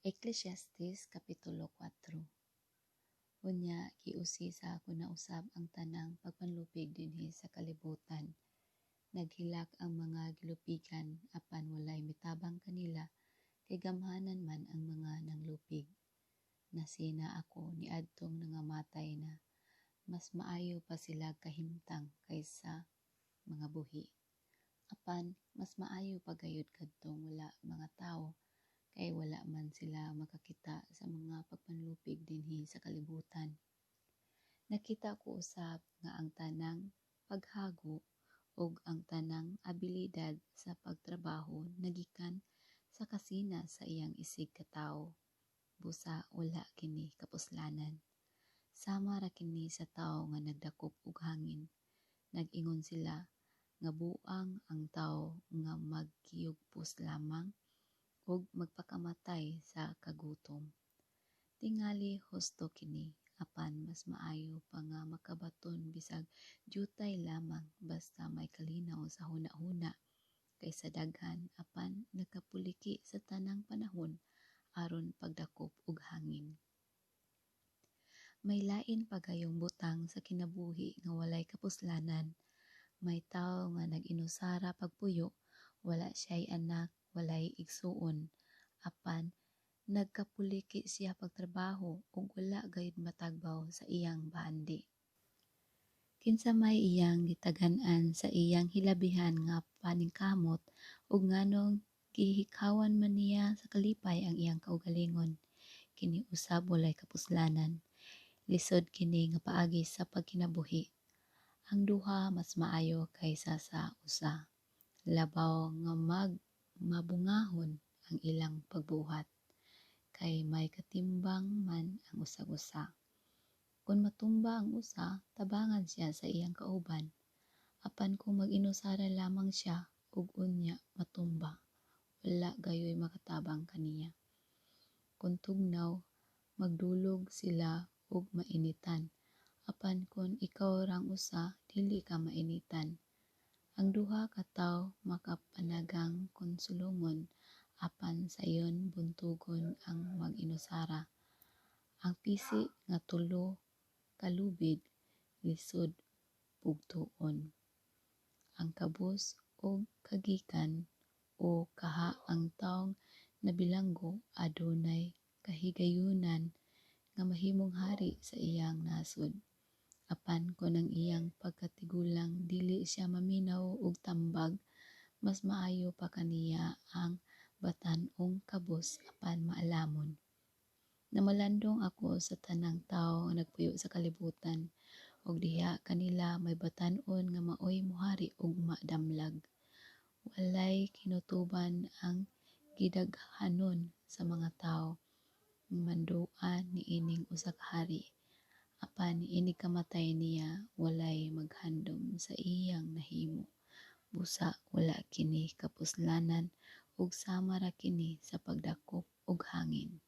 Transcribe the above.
Ecclesiastes Kapitulo 4. Unya, giusi sa ako na usab ang tanang pagpanlupig dinhi sa kalibutan. Naghilak ang mga gilupigan apan walay mitabang kanila kay gamhanan man ang mga nanglupig. Nasina ako ni adtong nangamatay na mas maayo pa sila kahimtang kaysa mga buhi. Apan mas maayo pagayod kadtong wala mga tao kay wala man sila makakita sa mga pagpanlupig dinhi sa kalibutan. Nakita ko usab nga ang tanang paghago ug ang tanang abilidad sa pagtrabaho nagikan sa kasina sa iyang isig ka tawo. Busa wala kini kapuslanan. Sama ra kini sa tawo nga nagdakop og hangin. Nag-ingon sila nga buang ang tawo nga magkiyugpos lamang ug magpakamatay sa kagutom. Tingali husto kini, apan mas maayo pa nga makabaton bisag jutay lamang basta may kalinaw sa huna-huna kaysa daghan apan nagkapuliki sa tanang panahon aron pagdakop og hangin. May lain pagayong butang sa kinabuhi nga walay kapuslanan. May tawo nga nag-inusara pagpuyo, wala siya'y anak, walay igsuon, apan nagkapuliki siya pagtrabaho ug wala gayud matagbaw sa iyang bandi. Kinsa may iyang gitagan-an sa iyang hilabihan nga paningkamot ug nganong gihikawan man niya sa kalipay ang iyang kaugalingon. Kini usab walay kapuslanan. Lisod kini nga paagi sa pagkinabuhi. Ang duha mas maayo kaysa sa usa. Labaw nga mabungahon ang ilang pagbuhat kay may katimbang man ang usag-usa. Kung matumba ang usa, tabangan siya sa iyang kauban. Apan kung mag-inusara lamang siya ug unya matumba, wala gayoy makatabang kaniya. Kung tugnaw, magdulog sila ug mainitan. Apan kung ikaw rang usa, dili ka mainitan. Ang duha ka tawo makapanagang konsulungon, apan sayon buntugon ang mag-inusara. Ang pisi nga tulo kalubid, lisod bugtuon. Ang kabus ug kagikan o kaha ang tawong nabilanggo adunay kahigayunan nga mahimong hari sa iyang nasod. Apan kung ang iyang pagkatigulang dili siya maminaw og tambag, mas maayo pa kaniya ang batan-ong kabus apan maalamon. Namalandong ako sa tanang tawo nga nagpuyo sa kalibutan ug diha kanila may batan-on nga maoy mohari ug madamlag. Walay kinutuban ang gidaghanon sa mga tawo manduan niining usa ka hari. Apan inig kamatay niya walay maghandom sa iyang nahimo. Busa wala kini kapuslanan ug sama ra kini sa pagdakop og hangin.